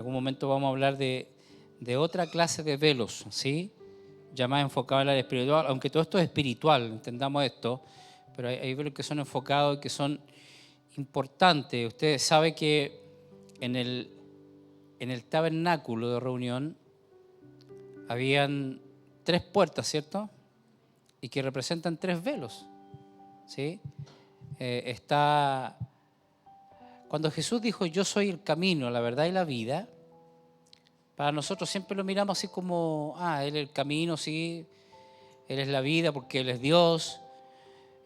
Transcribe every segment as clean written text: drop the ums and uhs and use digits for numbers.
En algún momento vamos a hablar de otra clase de velos, ¿sí? Ya más enfocado en el área espiritual, aunque todo esto es espiritual, entendamos esto, pero hay velos que son enfocados y que son importantes. Ustedes saben que en el tabernáculo de reunión habían 3 puertas, ¿cierto? Y que representan 3 velos, ¿sí? Cuando Jesús dijo, yo soy el camino, la verdad y la vida, para nosotros siempre lo miramos así como, Él es el camino, sí, Él es la vida porque Él es Dios,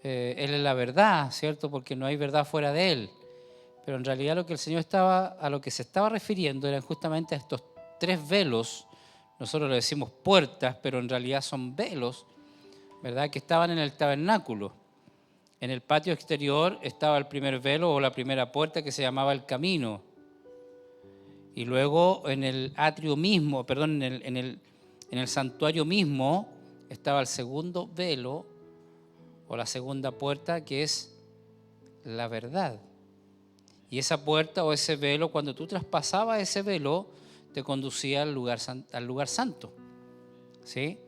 Él es la verdad, ¿cierto? Porque no hay verdad fuera de Él. Pero en realidad a lo que se estaba refiriendo eran justamente a estos 3 velos, nosotros le decimos puertas, pero en realidad son velos, ¿verdad? Que estaban en el tabernáculo. En el patio exterior estaba el primer velo o la primera puerta que se llamaba el camino. Y luego en el atrio mismo, en el santuario mismo estaba el segundo velo o la segunda puerta, que es la verdad. Y esa puerta o ese velo, cuando tú traspasabas ese velo, te conducía al lugar santo, ¿sí?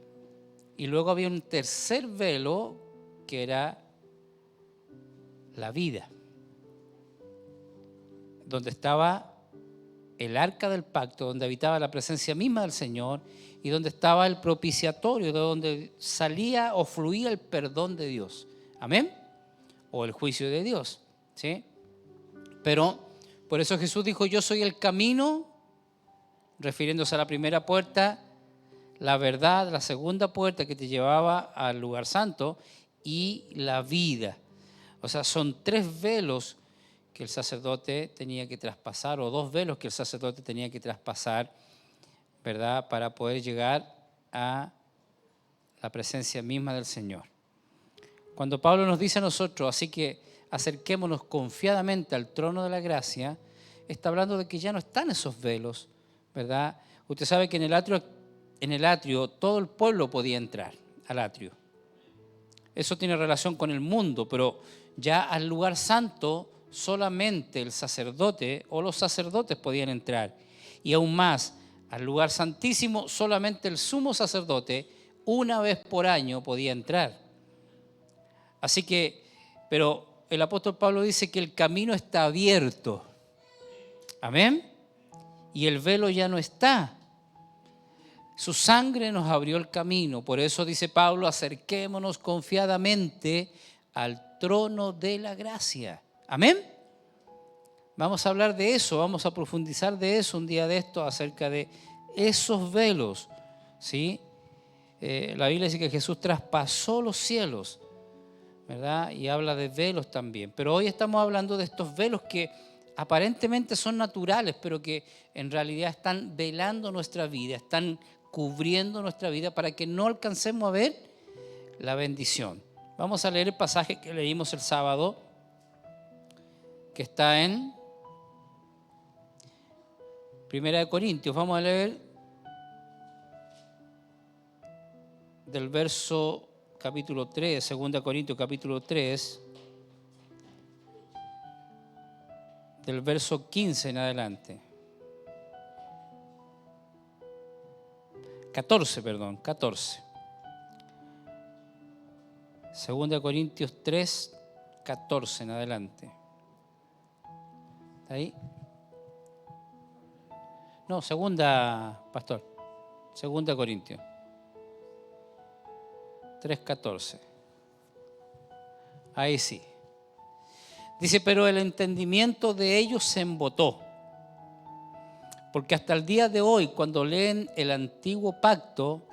Y luego había un tercer velo que era la vida, donde estaba el arca del pacto, donde habitaba la presencia misma del Señor y donde estaba el propiciatorio, de donde salía o fluía el perdón de Dios. ¿Amén? O el juicio de Dios, ¿sí? Pero por eso Jesús dijo, yo soy el camino, refiriéndose a la primera puerta, la verdad, la segunda puerta que te llevaba al lugar santo y la vida. O sea, son 3 velos que el sacerdote tenía que traspasar, o 2 velos que el sacerdote tenía que traspasar, ¿verdad? Para poder llegar a la presencia misma del Señor. Cuando Pablo nos dice a nosotros, así que acerquémonos confiadamente al trono de la gracia, está hablando de que ya no están esos velos, ¿verdad? Usted sabe que en el atrio todo el pueblo podía entrar al atrio. Eso tiene relación con el mundo, pero ya al lugar santo solamente el sacerdote o los sacerdotes podían entrar. Y aún más, al lugar santísimo solamente el sumo sacerdote una vez por año podía entrar. Así que, pero el apóstol Pablo dice que el camino está abierto. Amén. Y el velo ya no está. Su sangre nos abrió el camino. Por eso dice Pablo, acerquémonos confiadamente al trono de la gracia. Amén. Vamos a hablar de eso, vamos a profundizar de eso un día de esto, acerca de esos velos, ¿sí? La Biblia dice que Jesús traspasó los cielos, ¿verdad? Y habla de velos también. Pero hoy estamos hablando de estos velos que aparentemente son naturales, pero que en realidad están velando nuestra vida, están cubriendo nuestra vida para que no alcancemos a ver la bendición. Vamos a leer el pasaje que leímos el sábado, que está en 1 Corintios. Vamos a leer del verso capítulo 3, 2 Corintios capítulo 3, del verso 15 en adelante. 14. 2 Corintios 3, 14 en adelante. ¿Está ahí? No, pastor. 2 Corintios 3, 14. Ahí sí. Dice, pero el entendimiento de ellos se embotó. Porque hasta el día de hoy, cuando leen el antiguo pacto,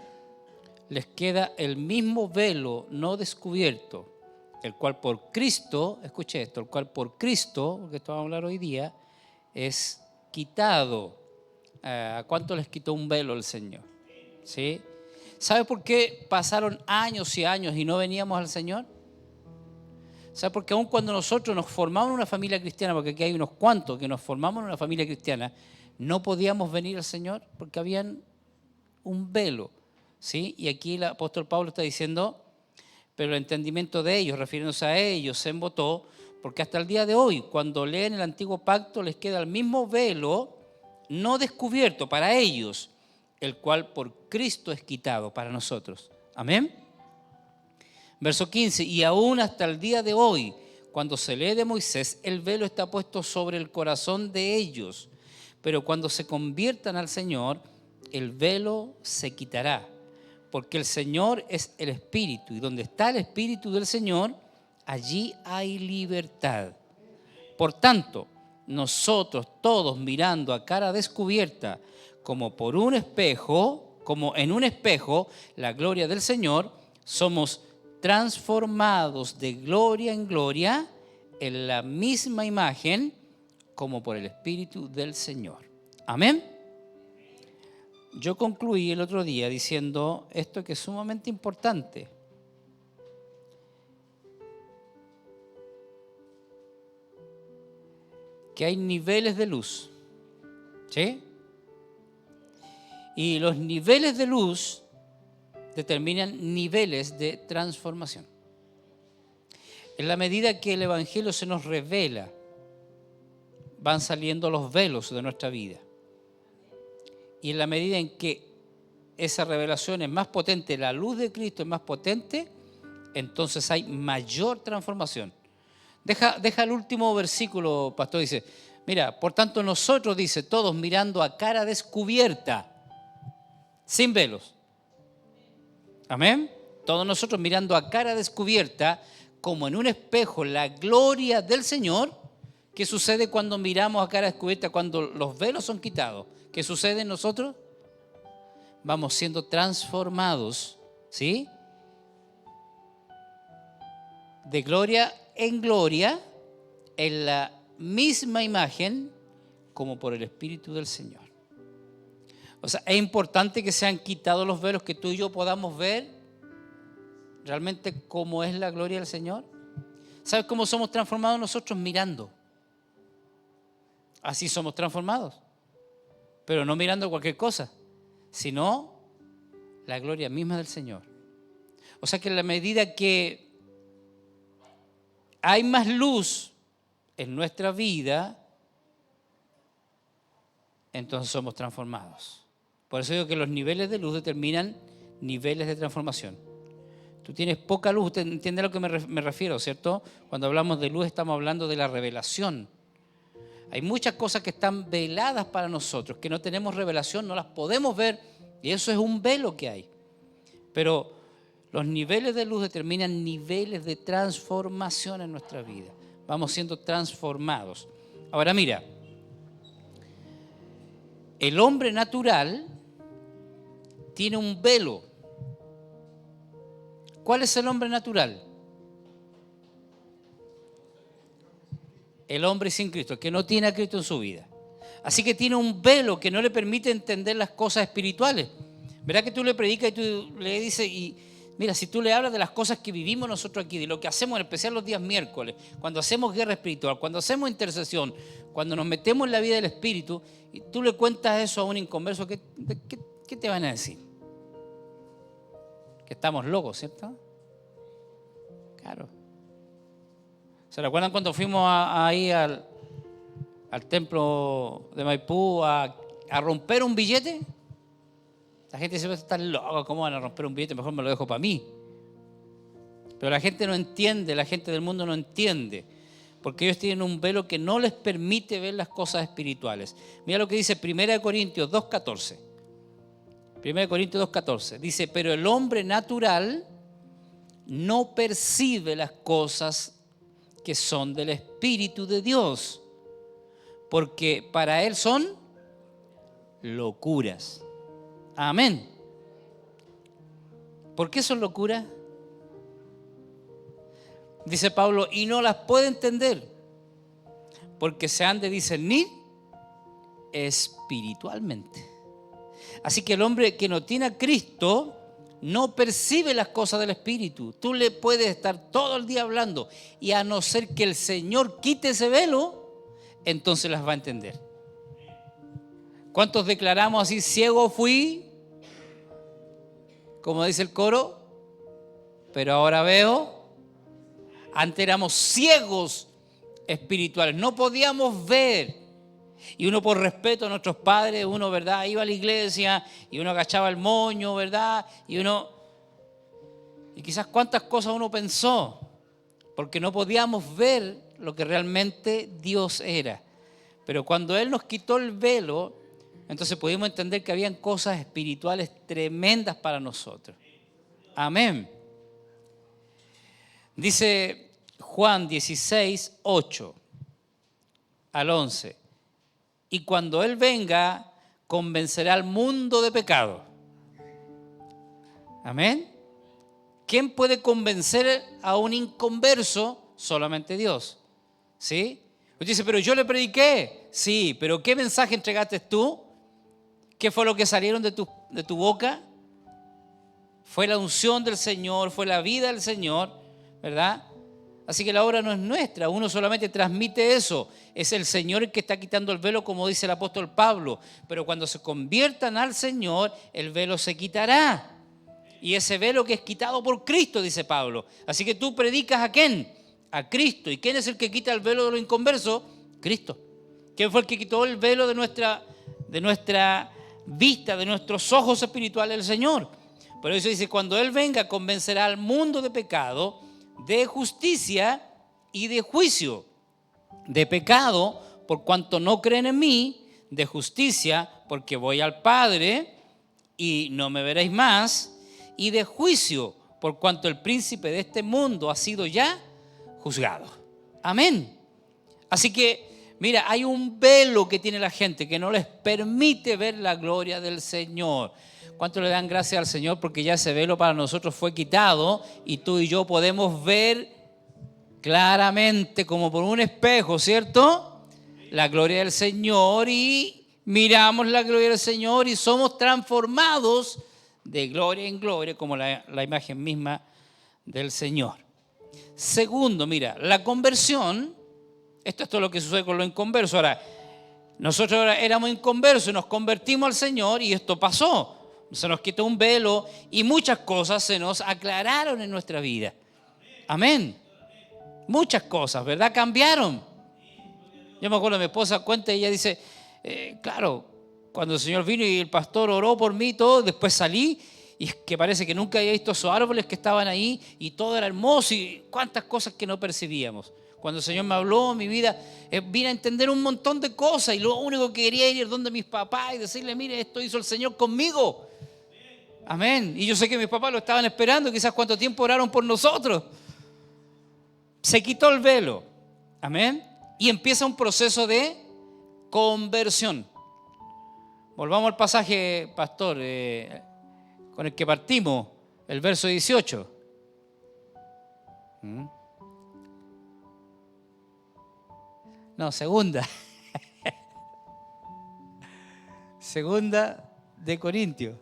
les queda el mismo velo no descubierto, el cual por Cristo, escuche esto, el cual por Cristo, porque esto vamos a hablar hoy día, es quitado. ¿A cuánto les quitó un velo el Señor? ¿Sí? ¿Sabe por qué pasaron años y años y no veníamos al Señor? ¿Sabe? Porque aun cuando nosotros nos formamos en una familia cristiana, porque aquí hay unos cuantos que nos formamos en una familia cristiana, no podíamos venir al Señor porque habían un velo, ¿sí? Y aquí el apóstol Pablo está diciendo, pero el entendimiento de ellos, refiriéndose a ellos, se embotó, porque hasta el día de hoy, cuando leen el antiguo pacto, les queda el mismo velo no descubierto para ellos, el cual por Cristo es quitado para nosotros. Amén. Verso 15, y aún hasta el día de hoy, cuando se lee de Moisés, el velo está puesto sobre el corazón de ellos, pero cuando se conviertan al Señor, el velo se quitará, porque el Señor es el Espíritu, y donde está el Espíritu del Señor, allí hay libertad. Por tanto, nosotros todos mirando a cara descubierta, como por un espejo, como en un espejo, la gloria del Señor, somos transformados de gloria en gloria en la misma imagen como por el Espíritu del Señor. Amén. Yo concluí el otro día diciendo esto que es sumamente importante. Que hay niveles de luz. ¿Sí? Y los niveles de luz determinan niveles de transformación. En la medida que el Evangelio se nos revela, van saliendo los velos de nuestra vida. Y en la medida en que esa revelación es más potente, la luz de Cristo es más potente, entonces hay mayor transformación. Deja el último versículo, pastor, dice, mira, por tanto nosotros, dice, todos mirando a cara descubierta, sin velos. Amén. Todos nosotros mirando a cara descubierta, como en un espejo, la gloria del Señor. ¿Qué sucede cuando miramos a cara descubierta? Cuando los velos son quitados. ¿Qué sucede en nosotros? Vamos siendo transformados, ¿sí? De gloria en gloria, en la misma imagen, como por el Espíritu del Señor. O sea, es importante que sean quitados los velos, que tú y yo podamos ver realmente cómo es la gloria del Señor. ¿Sabes cómo somos transformados nosotros? Mirando. Así somos transformados. Pero no mirando cualquier cosa, sino la gloria misma del Señor. O sea que en la medida que hay más luz en nuestra vida, entonces somos transformados. Por eso digo que los niveles de luz determinan niveles de transformación. Tú tienes poca luz, usted entiende a lo que me refiero, ¿cierto? Cuando hablamos de luz estamos hablando de la revelación. Hay muchas cosas que están veladas para nosotros, que no tenemos revelación, no las podemos ver, y eso es un velo que hay. Pero los niveles de luz determinan niveles de transformación en nuestra vida. Vamos siendo transformados. Ahora mira, el hombre natural tiene un velo. ¿Cuál es el hombre natural? El hombre sin Cristo, el que no tiene a Cristo en su vida. Así que tiene un velo que no le permite entender las cosas espirituales. ¿Verdad que tú le predicas y tú le dices, y mira, si tú le hablas de las cosas que vivimos nosotros aquí, de lo que hacemos, en especial los días miércoles, cuando hacemos guerra espiritual, cuando hacemos intercesión, cuando nos metemos en la vida del Espíritu, y tú le cuentas eso a un inconverso, ¿qué te van a decir? Que estamos locos, ¿cierto? Claro. ¿Se recuerdan cuando fuimos ahí al templo de Maipú a romper un billete? La gente dice, están locos, ¿cómo van a romper un billete? Mejor me lo dejo para mí. Pero la gente no entiende, la gente del mundo no entiende, porque ellos tienen un velo que no les permite ver las cosas espirituales. Mira lo que dice 1 Corintios 2:14. 1 Corintios 2:14. Dice, pero el hombre natural no percibe las cosas que son del Espíritu de Dios, porque para él son locuras. Amén. ¿Por qué son locuras? Dice Pablo, y no las puede entender, porque se han de discernir espiritualmente. Así que el hombre que no tiene a Cristo no percibe las cosas del Espíritu. Tú le puedes estar todo el día hablando y a no ser que el Señor quite ese velo, entonces las va a entender. ¿Cuántos declaramos así, ciego fui, como dice el coro, pero ahora veo? Antes éramos ciegos espirituales, no podíamos ver. Y uno por respeto a nuestros padres, uno, ¿verdad?, iba a la iglesia y uno agachaba el moño, ¿verdad? Y quizás cuántas cosas uno pensó, porque no podíamos ver lo que realmente Dios era. Pero cuando Él nos quitó el velo, entonces pudimos entender que habían cosas espirituales tremendas para nosotros. Amén. Dice Juan 16, 8 al 11. Y cuando Él venga, convencerá al mundo de pecado. Amén. ¿Quién puede convencer a un inconverso? Solamente Dios. ¿Sí? Usted dice, pero yo le prediqué. Sí, pero ¿qué mensaje entregaste tú? ¿Qué fue lo que salieron de tu boca? Fue la unción del Señor, fue la vida del Señor, ¿verdad? Así que la obra no es nuestra, uno solamente transmite eso. Es el Señor el que está quitando el velo, como dice el apóstol Pablo. Pero cuando se conviertan al Señor, el velo se quitará. Y ese velo que es quitado por Cristo, dice Pablo. Así que tú predicas ¿a quién? A Cristo. ¿Y quién es el que quita el velo de los inconversos? Cristo. ¿Quién fue el que quitó el velo de nuestra vista, de nuestros ojos espirituales? El Señor. Por eso dice, cuando Él venga, convencerá al mundo de pecado, de justicia y de juicio. De pecado, por cuanto no creen en mí; de justicia, porque voy al Padre y no me veréis más; y de juicio, por cuanto el príncipe de este mundo ha sido ya juzgado. Amén. Así que, mira, hay un velo que tiene la gente que no les permite ver la gloria del Señor. ¿Cuánto le dan gracias al Señor? Porque ya ese velo para nosotros fue quitado y tú y yo podemos ver claramente, como por un espejo, ¿cierto?, la gloria del Señor, y miramos la gloria del Señor y somos transformados de gloria en gloria, como la imagen misma del Señor. Segundo, mira, la conversión. Esto es todo lo que sucede con los inconversos. Ahora, nosotros ahora éramos inconversos y nos convertimos al Señor y esto pasó. Se nos quitó un velo y muchas cosas se nos aclararon en nuestra vida. Amén. Muchas cosas, ¿verdad? Cambiaron. Yo me acuerdo, mi esposa cuenta y ella dice, claro, cuando el Señor vino y el pastor oró por mí y todo, después salí y es que parece que nunca había visto esos árboles que estaban ahí y todo era hermoso y cuántas cosas que no percibíamos. Cuando el Señor me habló, mi vida, vine a entender un montón de cosas y lo único que quería ir donde mis papás y decirle, mire, esto hizo el Señor conmigo. Amén. Y yo sé que mis papás lo estaban esperando, quizás cuánto tiempo oraron por nosotros. Se quitó el velo. Amén. Y empieza un proceso de conversión. Volvamos al pasaje, pastor, con el que partimos, el verso 18. No, segunda. Segunda de Corintios.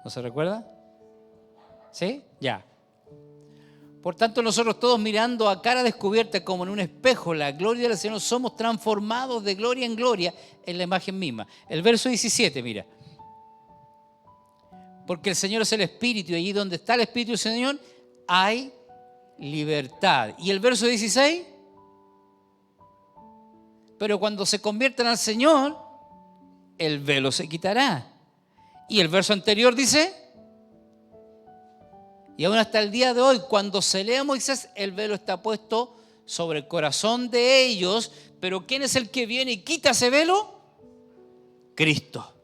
¿No se recuerda? ¿Sí? Ya. Por tanto, nosotros todos mirando a cara descubierta como en un espejo la gloria del Señor, somos transformados de gloria en gloria en la imagen misma. El verso 17, mira. Porque el Señor es el Espíritu y allí donde está el Espíritu del Señor hay libertad. Y el verso 16. Pero cuando se conviertan al Señor, el velo se quitará. Y el verso anterior dice, y aún hasta el día de hoy, cuando se lee a Moisés, el velo está puesto sobre el corazón de ellos. Pero ¿quién es el que viene y quita ese velo? Cristo.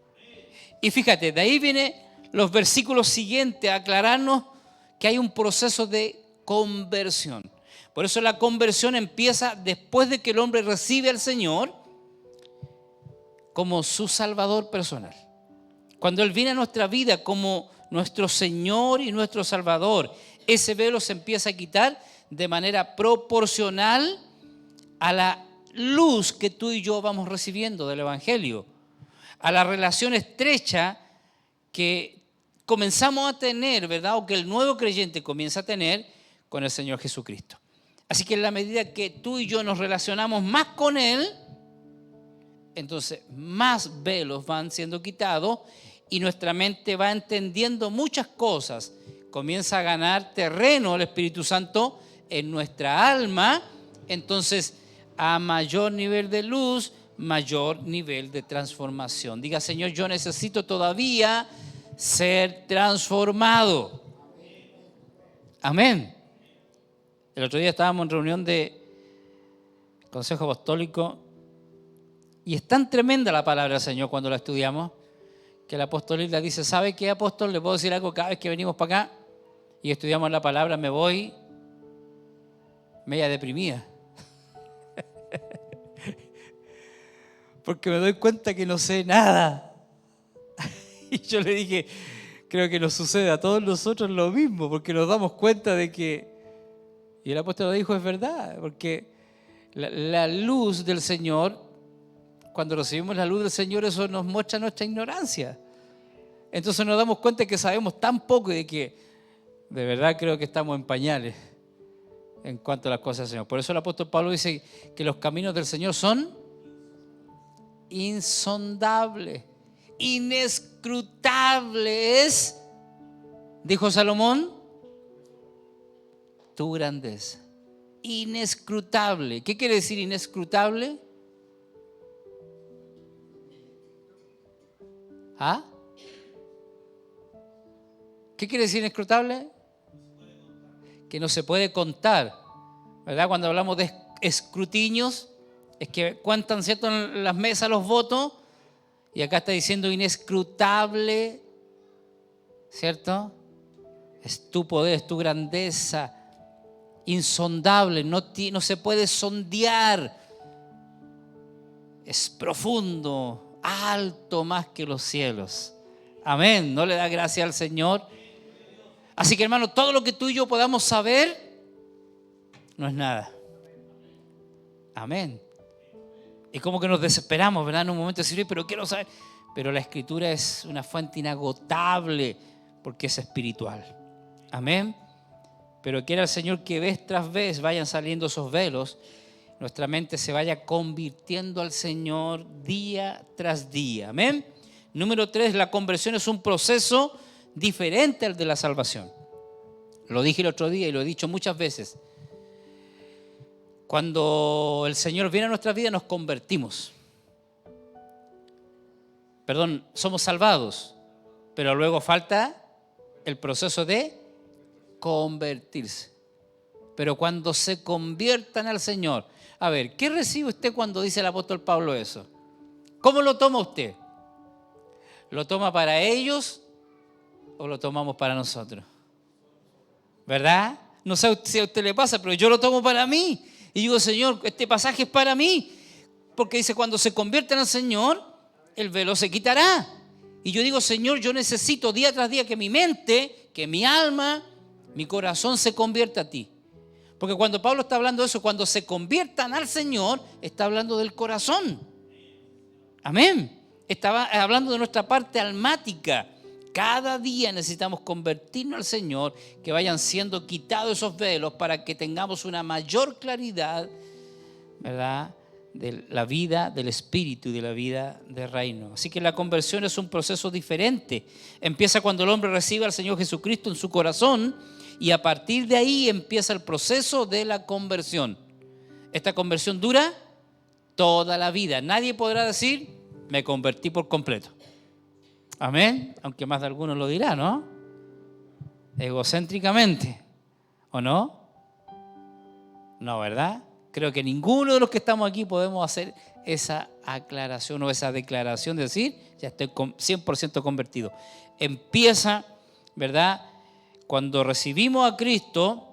Y fíjate, de ahí vienen los versículos siguientes a aclararnos que hay un proceso de conversión. Por eso la conversión empieza después de que el hombre recibe al Señor como su Salvador personal. Cuando Él viene a nuestra vida como nuestro Señor y nuestro Salvador, ese velo se empieza a quitar de manera proporcional a la luz que tú y yo vamos recibiendo del Evangelio, a la relación estrecha que comenzamos a tener, ¿verdad? O que el nuevo creyente comienza a tener con el Señor Jesucristo. Así que en la medida que tú y yo nos relacionamos más con Él, entonces más velos van siendo quitados y nuestra mente va entendiendo muchas cosas. Comienza a ganar terreno el Espíritu Santo en nuestra alma Entonces, a mayor nivel de luz, mayor nivel de transformación. Diga, Señor, yo necesito todavía ser transformado. Amén. El otro día estábamos en reunión de Consejo Apostólico y es tan tremenda la palabra del Señor cuando la estudiamos que el apóstol Isla dice, ¿sabe qué, apóstol? Le puedo decir algo cada vez que venimos para acá y estudiamos la palabra, me voy media deprimida. Porque me doy cuenta que no sé nada. Y yo le dije, creo que nos sucede a todos nosotros lo mismo, porque nos damos cuenta de que, y el apóstol lo dijo, es verdad, porque la luz del Señor, cuando recibimos la luz del Señor, eso nos muestra nuestra ignorancia. Entonces nos damos cuenta que sabemos tan poco y de que de verdad creo que estamos en pañales en cuanto a las cosas del Señor. Por eso el apóstol Pablo dice que los caminos del Señor son insondables, inescrutables, dijo Salomón, tu grandeza. Inescrutable. ¿Qué quiere decir inescrutable? ¿Ah? ¿Qué quiere decir inescrutable? Que no se puede contar, ¿verdad? Cuando hablamos de escrutinios, es que cuentan, ¿cierto?, en las mesas los votos, y acá está diciendo inescrutable, ¿cierto? Es tu poder, es tu grandeza, insondable, no se puede sondear, es profundo, alto más que los cielos. Amén, ¿no le da gracia al Señor? Así que, hermano, todo lo que tú y yo podamos saber no es nada. Amén. Y como que nos desesperamos, ¿verdad? En un momento de decir, pero quiero saber. Pero la Escritura es una fuente inagotable porque es espiritual. Amén. Pero quiera el Señor que vez tras vez vayan saliendo esos velos, nuestra mente se vaya convirtiendo al Señor día tras día. Amén. Número 3, la conversión es un proceso diferente al de la salvación. Lo dije el otro día y lo he dicho muchas veces. Cuando el Señor viene a nuestra vida nos convertimos. Somos salvados, pero luego falta el proceso de convertirse. Pero cuando se conviertan al Señor, a ver, ¿qué recibe usted cuando dice el apóstol Pablo eso? ¿Cómo lo toma usted? ¿Lo toma para ellos o lo tomamos para nosotros? ¿Verdad? No sé si a usted le pasa, pero yo lo tomo para mí. Y digo, Señor, este pasaje es para mí. Porque dice, cuando se conviertan al Señor, el velo se quitará. Y yo digo, Señor, yo necesito día tras día que mi mente, que mi alma, mi corazón se convierta a ti. Porque cuando Pablo está hablando de eso, cuando se conviertan al Señor, está hablando del corazón. Amén. Estaba hablando de nuestra parte almática. Cada día necesitamos convertirnos al Señor, que vayan siendo quitados esos velos para que tengamos una mayor claridad, ¿verdad?, de la vida del Espíritu y de la vida del reino. Así que la conversión es un proceso diferente. Empieza cuando el hombre recibe al Señor Jesucristo en su corazón y a partir de ahí empieza el proceso de la conversión. Esta conversión dura toda la vida. Nadie podrá decir, me convertí por completo. Amén, aunque más de algunos lo dirá, ¿no? Egocéntricamente, ¿o no? No, ¿verdad? Creo que ninguno de los que estamos aquí podemos hacer esa aclaración o esa declaración de decir, ya estoy 100% convertido. Empieza, ¿verdad?, cuando recibimos a Cristo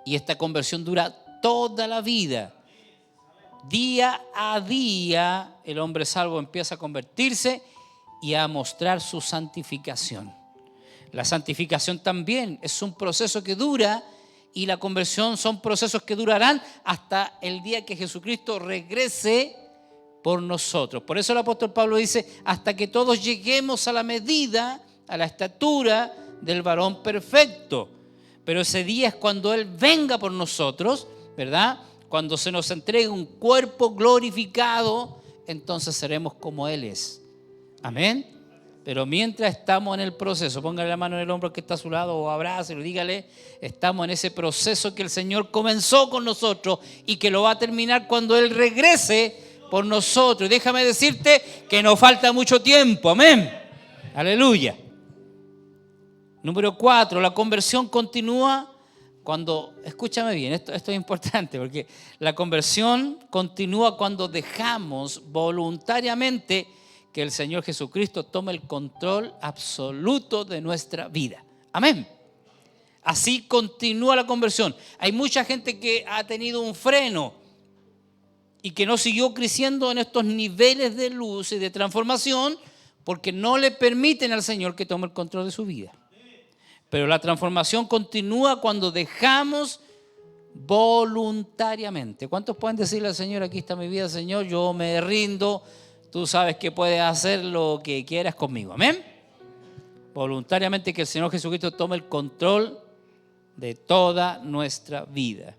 y esta conversión dura toda la vida. Día a día el hombre salvo empieza a convertirse y a mostrar su santificación. La santificación también es un proceso que dura y la conversión son procesos que durarán hasta el día que Jesucristo regrese por nosotros. Por eso el apóstol Pablo dice, hasta que todos lleguemos a la medida, a la estatura del varón perfecto. Pero ese día es cuando Él venga por nosotros, ¿verdad? Cuando se nos entregue un cuerpo glorificado, entonces seremos como Él es. Amén. Pero mientras estamos en el proceso, póngale la mano en el hombro que está a su lado o abrácelo, dígale, estamos en ese proceso que el Señor comenzó con nosotros y que lo va a terminar cuando Él regrese por nosotros. Y déjame decirte que nos falta mucho tiempo, amén. Aleluya. Número 4, la conversión continúa cuando, escúchame bien, esto es importante, porque la conversión continúa cuando dejamos voluntariamente que el Señor Jesucristo tome el control absoluto de nuestra vida. Amén. Así continúa la conversión. Hay mucha gente que ha tenido un freno y que no siguió creciendo en estos niveles de luz y de transformación porque no le permiten al Señor que tome el control de su vida. Pero la transformación continúa cuando dejamos voluntariamente. ¿Cuántos pueden decirle al Señor, aquí está mi vida, Señor, yo me rindo, tú sabes que puedes hacer lo que quieras conmigo? Amén. Voluntariamente que el Señor Jesucristo tome el control de toda nuestra vida.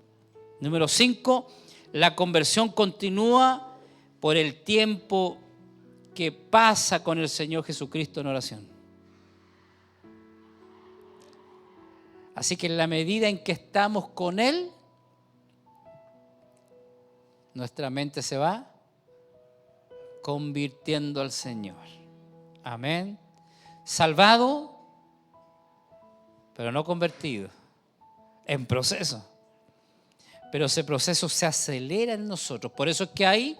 Número 5, la conversión continúa por el tiempo que pasa con el Señor Jesucristo en oración. Así que en la medida en que estamos con Él, nuestra mente se va convirtiendo al Señor. Amén. Salvado, pero no convertido. En proceso. Pero ese proceso se acelera en nosotros. Por eso es que hay,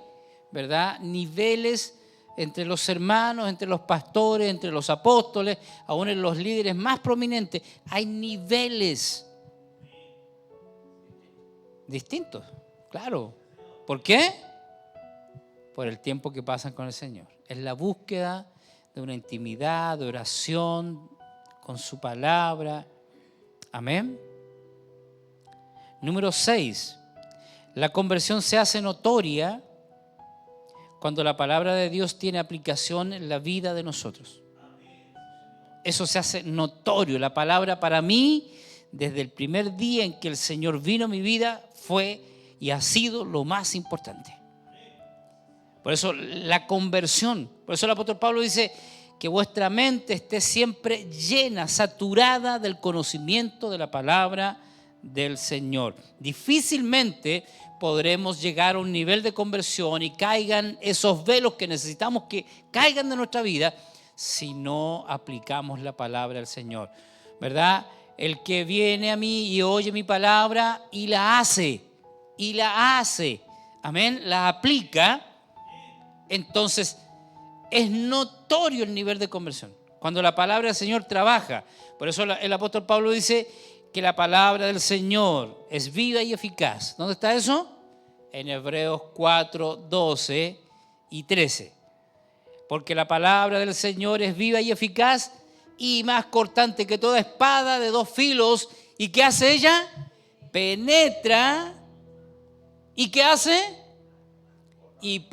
¿verdad?, niveles entre los hermanos, entre los pastores, entre los apóstoles, aún en los líderes más prominentes. Hay niveles distintos, claro. ¿Por qué? Por el tiempo que pasan con el Señor. Es la búsqueda de una intimidad, de oración, con su palabra. Amén. Número 6. La conversión se hace notoria cuando la palabra de Dios tiene aplicación en la vida de nosotros. Eso se hace notorio. La palabra para mí, desde el primer día en que el Señor vino a mi vida, fue y ha sido lo más importante. Por eso la conversión, por eso el apóstol Pablo dice que vuestra mente esté siempre llena, saturada del conocimiento de la palabra del Señor. Difícilmente podremos llegar a un nivel de conversión y caigan esos velos que necesitamos que caigan de nuestra vida si no aplicamos la palabra del Señor, ¿verdad? El que viene a mí y oye mi palabra y la hace, amén, la aplica, entonces es notorio el nivel de conversión. Cuando la palabra del Señor trabaja, por eso el apóstol Pablo dice que la palabra del Señor es viva y eficaz. ¿Dónde está eso? En Hebreos 4, 12 y 13. Porque la palabra del Señor es viva y eficaz y más cortante que toda espada de dos filos. ¿Y qué hace ella? Penetra. ¿Y qué hace? Y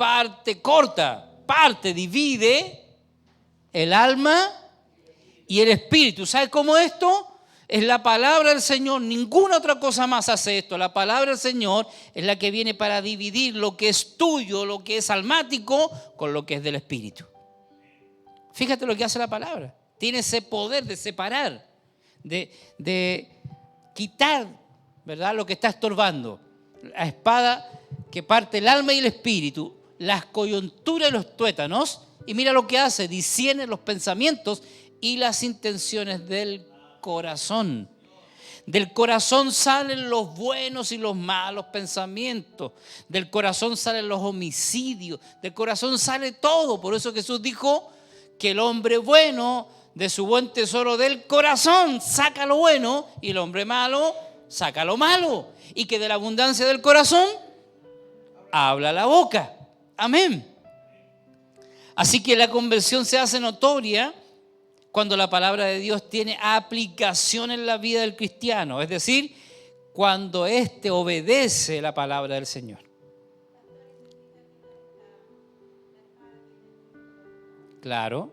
divide el alma y el espíritu. ¿Sabe cómo esto? Es la palabra del Señor, ninguna otra cosa más hace esto. La palabra del Señor es la que viene para dividir lo que es tuyo, lo que es almático, con lo que es del Espíritu. Fíjate lo que hace la palabra. Tiene ese poder de separar, de quitar, ¿verdad?, lo que está estorbando. La espada que parte el alma y el espíritu, las coyunturas y los tuétanos, y mira lo que hace, discierne los pensamientos y las intenciones del corazón. Del corazón salen los buenos y los malos pensamientos. Del corazón salen los homicidios. Del corazón sale todo. Por eso Jesús dijo que el hombre bueno de su buen tesoro del corazón saca lo bueno y el hombre malo saca lo malo. Y que de la abundancia del corazón habla la boca. Amén. Así que la conversión se hace notoria cuando la palabra de Dios tiene aplicación en la vida del cristiano, es decir, cuando éste obedece la palabra del Señor. Claro,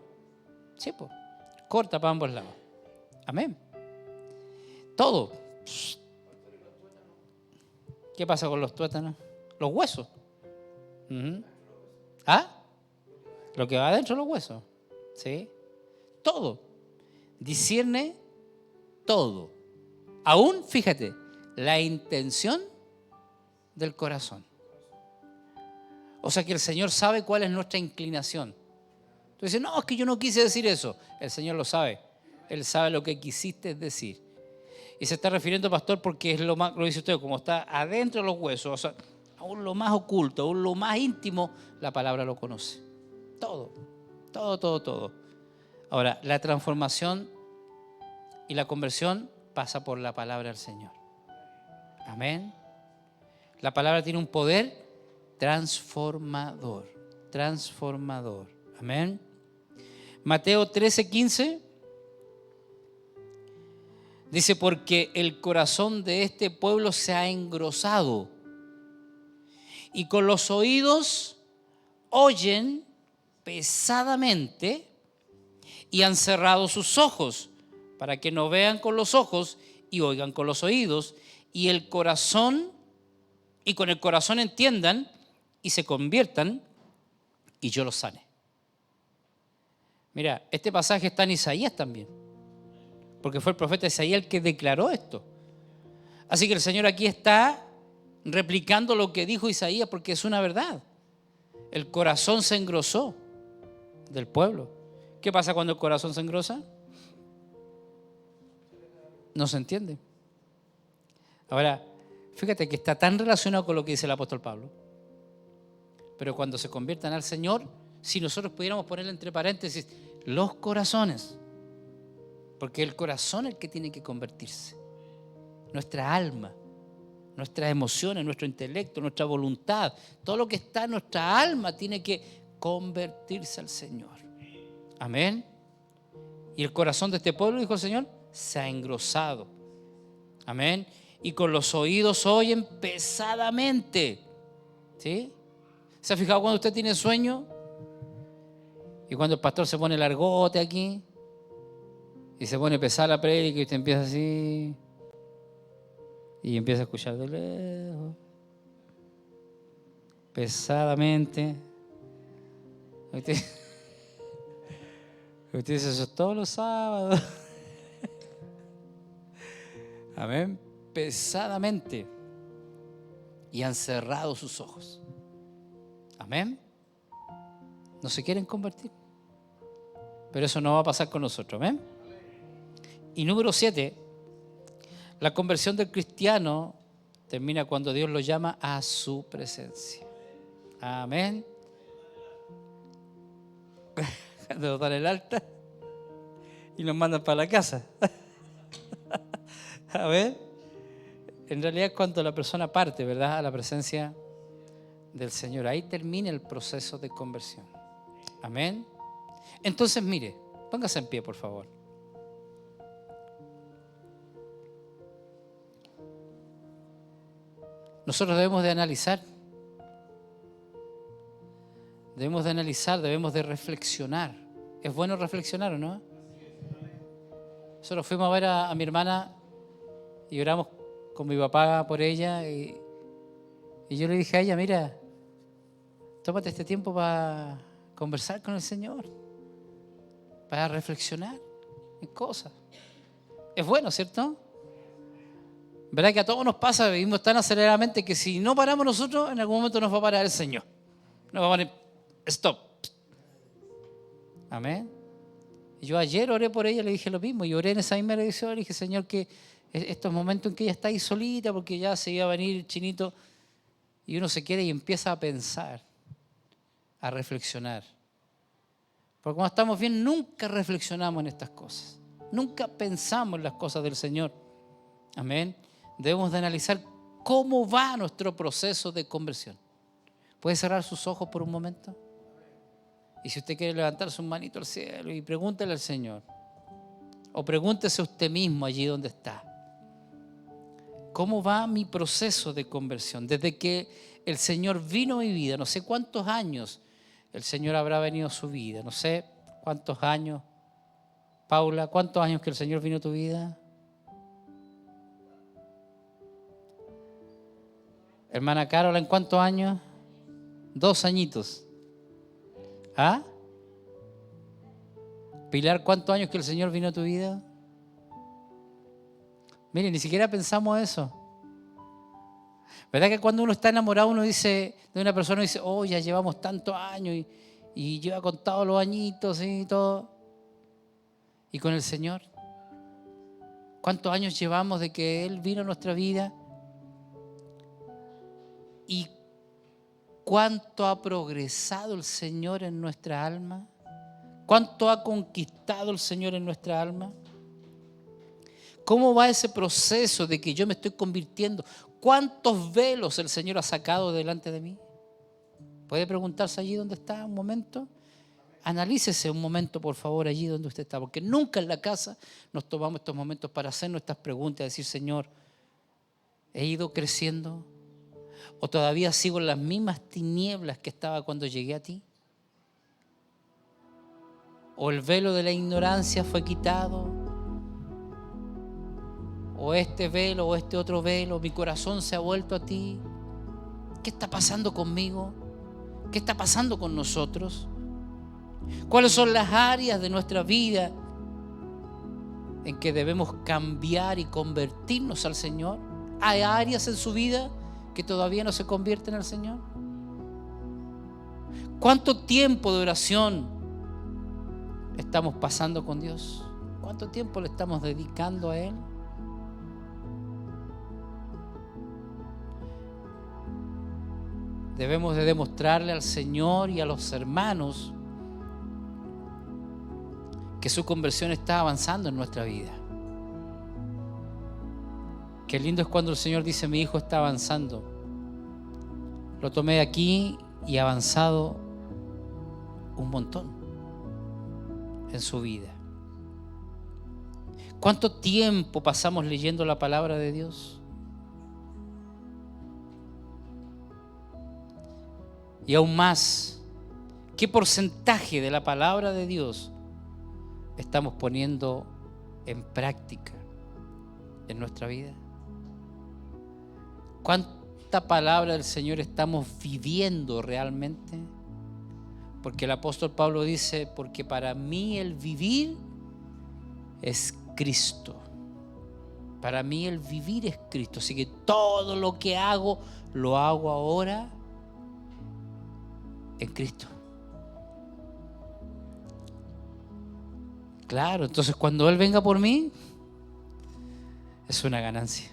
sí, pues, corta para ambos lados. Amén. Todo. ¿Qué pasa con los tuétanos? Los huesos. ¿Ah? Lo que va adentro de los huesos. ¿Sí? todo. Discierne todo. Aún, fíjate, la intención del corazón. O sea que el Señor sabe cuál es nuestra inclinación. Tú dices, no, es que yo no quise decir eso. El Señor lo sabe. Él sabe lo que quisiste decir. Y se está refiriendo, pastor, porque es lo más, lo dice usted, como está adentro de los huesos, o sea, aún lo más oculto, aún lo más íntimo, la palabra lo conoce. Todo, todo, todo, todo. Ahora, la transformación y la conversión pasa por la palabra del Señor. Amén. La palabra tiene un poder transformador. Transformador. Amén. Mateo 13:15 dice, porque el corazón de este pueblo se ha engrosado y con los oídos oyen pesadamente y han cerrado sus ojos para que no vean con los ojos y oigan con los oídos y el corazón y con el corazón entiendan y se conviertan y yo los sane. Mira, este pasaje está en Isaías también, porque fue el profeta Isaías el que declaró esto. Así que el Señor aquí está replicando lo que dijo Isaías porque es una verdad. El corazón se engrosó del pueblo. ¿Qué pasa cuando el corazón se engrosa? No se entiende. Ahora, fíjate que está tan relacionado con lo que dice el apóstol Pablo. Pero cuando se conviertan al Señor, si nosotros pudiéramos ponerle entre paréntesis, los corazones, porque el corazón es el que tiene que convertirse. Nuestra alma, nuestras emociones, nuestro intelecto, nuestra voluntad, todo lo que está en nuestra alma tiene que convertirse al Señor. Amén. Y el corazón de este pueblo, dijo el Señor, se ha engrosado. Amén. Y con los oídos oyen pesadamente. ¿Sí? ¿Se ha fijado cuando usted tiene sueño? Y cuando el pastor se pone el largote aquí y se pone pesada la prédica y usted empieza así y empieza a escuchar de lejos pesadamente. Usted dice, eso es todos los sábados. Amén. Pesadamente. Y han cerrado sus ojos. Amén. No se quieren convertir. Pero eso no va a pasar con nosotros. Amén. Y número 7, la conversión del cristiano termina cuando Dios lo llama a su presencia. Amén. Cuando nos dan el alta y nos mandan para la casa. Amén. En realidad es cuando la persona parte, ¿verdad?, a la presencia del Señor. Ahí termina el proceso de conversión. Amén. Entonces, mire, póngase en pie, por favor. Nosotros debemos de analizar. Debemos de reflexionar. ¿Es bueno reflexionar o no? Nosotros fuimos a ver a mi hermana y oramos con mi papá por ella y yo le dije a ella, mira, tómate este tiempo para conversar con el Señor, para reflexionar en cosas. Es bueno, ¿cierto? ¿Verdad que a todos nos pasa? Vivimos tan aceleradamente que si no paramos nosotros, en algún momento nos va a parar el Señor. Nos va a poner stop. Amén. Y yo ayer oré por ella, le dije lo mismo, y oré en esa misma dirección, le dije, Señor, que estos momentos en que ella está ahí solita, porque ya se iba a venir el chinito, y uno se queda y empieza a pensar, a reflexionar. Porque cuando estamos bien, nunca reflexionamos en estas cosas. Nunca pensamos en las cosas del Señor. Amén. Debemos de analizar cómo va nuestro proceso de conversión. ¿Puede cerrar sus ojos por un momento? Y si usted quiere levantar su manito al cielo y pregúntele al Señor. O pregúntese usted mismo allí donde está. ¿Cómo va mi proceso de conversión? Desde que el Señor vino a mi vida, no sé cuántos años el Señor habrá venido a su vida, no sé cuántos años. Paula, ¿cuántos años que el Señor vino a tu vida? Hermana Carola, ¿en cuántos años? 2 añitos. ¿Ah? Pilar, ¿cuántos años que el Señor vino a tu vida? Mire, ni siquiera pensamos eso. ¿Verdad que cuando uno está enamorado uno dice, de una persona dice, oh, ya llevamos tantos años y yo he contado los añitos y todo? ¿Y con el Señor? ¿Cuántos años llevamos de que Él vino a nuestra vida? ¿Y cuánto ha progresado el Señor en nuestra alma? ¿Cuánto ha conquistado el Señor en nuestra alma? ¿Cómo va ese proceso de que yo me estoy convirtiendo? ¿Cuántos velos el Señor ha sacado delante de mí? ¿Puede preguntarse allí donde está un momento? Analícese un momento, por favor, allí donde usted está, porque nunca en la casa nos tomamos estos momentos para hacer nuestras preguntas, decir, Señor, ¿he ido creciendo? ¿O todavía sigo en las mismas tinieblas que estaba cuando llegué a ti? ¿O el velo de la ignorancia fue quitado? ¿O este velo o este otro velo, mi corazón se ha vuelto a ti? ¿Qué está pasando conmigo? ¿Qué está pasando con nosotros? ¿Cuáles son las áreas de nuestra vida en que debemos cambiar y convertirnos al Señor? ¿Hay áreas en su vida que todavía no se convierten al Señor? ¿Cuánto tiempo de oración estamos pasando con Dios? ¿Cuánto tiempo le estamos dedicando a Él? Debemos de demostrarle al Señor y a los hermanos que su conversión está avanzando en nuestra vida. Qué lindo es cuando el Señor dice, mi hijo está avanzando. Lo tomé de aquí y ha avanzado un montón en su vida. ¿Cuánto tiempo pasamos leyendo la palabra de Dios? Y aún más, ¿qué porcentaje de la palabra de Dios estamos poniendo en práctica en nuestra vida? ¿Cuánta palabra del Señor estamos viviendo realmente? Porque el apóstol Pablo dice, porque para mí el vivir es Cristo. Para mí el vivir es Cristo. Así que todo lo que hago, lo hago ahora en Cristo. Claro, entonces cuando Él venga por mí, es una ganancia.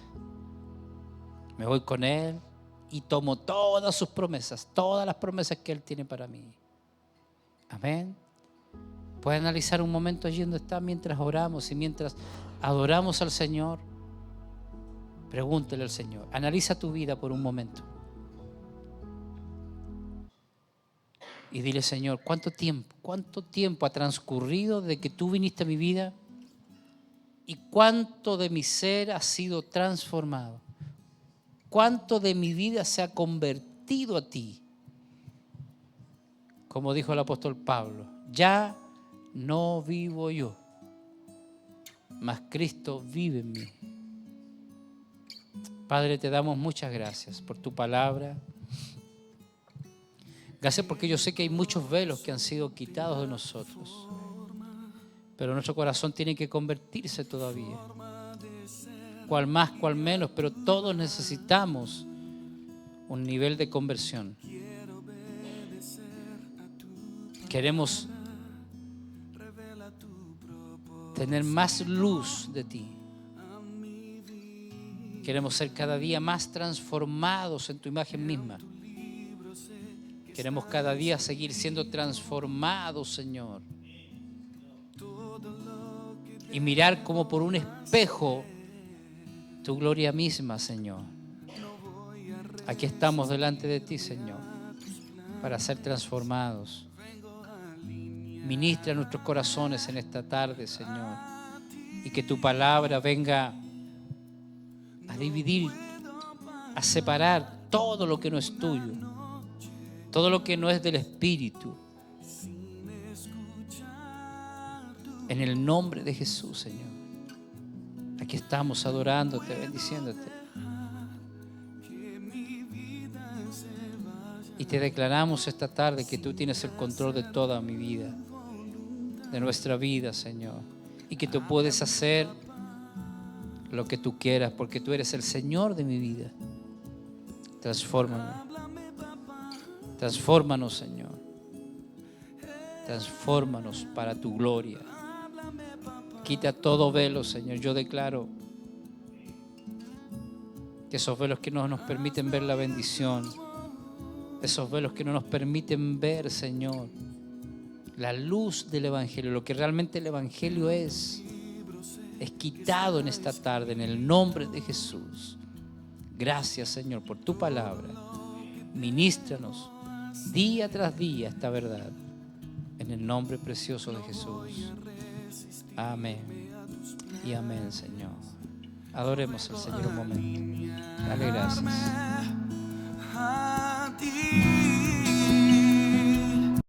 Me voy con Él y tomo todas sus promesas, todas las promesas que Él tiene para mí. Amén. Puede analizar un momento allí donde está mientras oramos y mientras adoramos al Señor. Pregúntele al Señor. Analiza tu vida por un momento. Y dile, Señor, ¿cuánto tiempo ha transcurrido de que tú viniste a mi vida? ¿Y cuánto de mi ser ha sido transformado? ¿Cuánto de mi vida se ha convertido a ti? Como dijo el apóstol Pablo, ya no vivo yo, mas Cristo vive en mí. Padre, te damos muchas gracias por tu palabra. Gracias porque yo sé que hay muchos velos que han sido quitados de nosotros, pero nuestro corazón tiene que convertirse todavía. Cual más, cual menos, pero todos necesitamos un nivel de conversión. Queremos tener más luz de ti. Queremos ser cada día más transformados en tu imagen misma. Queremos cada día seguir siendo transformados, Señor. Y mirar como por un espejo tu gloria misma, Señor. Aquí estamos delante de ti, Señor, para ser transformados. Ministra nuestros corazones en esta tarde, Señor. Y que tu palabra venga a dividir, a separar todo lo que no es tuyo, todo lo que no es del Espíritu. En el nombre de Jesús, Señor. Aquí estamos adorándote, bendiciéndote. Y te declaramos esta tarde que tú tienes el control de toda mi vida. de nuestra vida, Señor. Y que tú puedes hacer lo que tú quieras, porque tú eres el Señor de mi vida. Transfórmame. Transfórmanos, Señor. Transfórmanos para tu gloria. Quita todo velo, Señor. Yo declaro que esos velos que no nos permiten ver la bendición, esos velos que no nos permiten ver, Señor, la luz del Evangelio, lo que realmente el Evangelio es quitado en esta tarde en el nombre de Jesús. Gracias, Señor, por tu palabra. Ministranos día tras día esta verdad en el nombre precioso de Jesús. Amén y amén, Señor. Adoremos al Señor un momento. Dale gracias.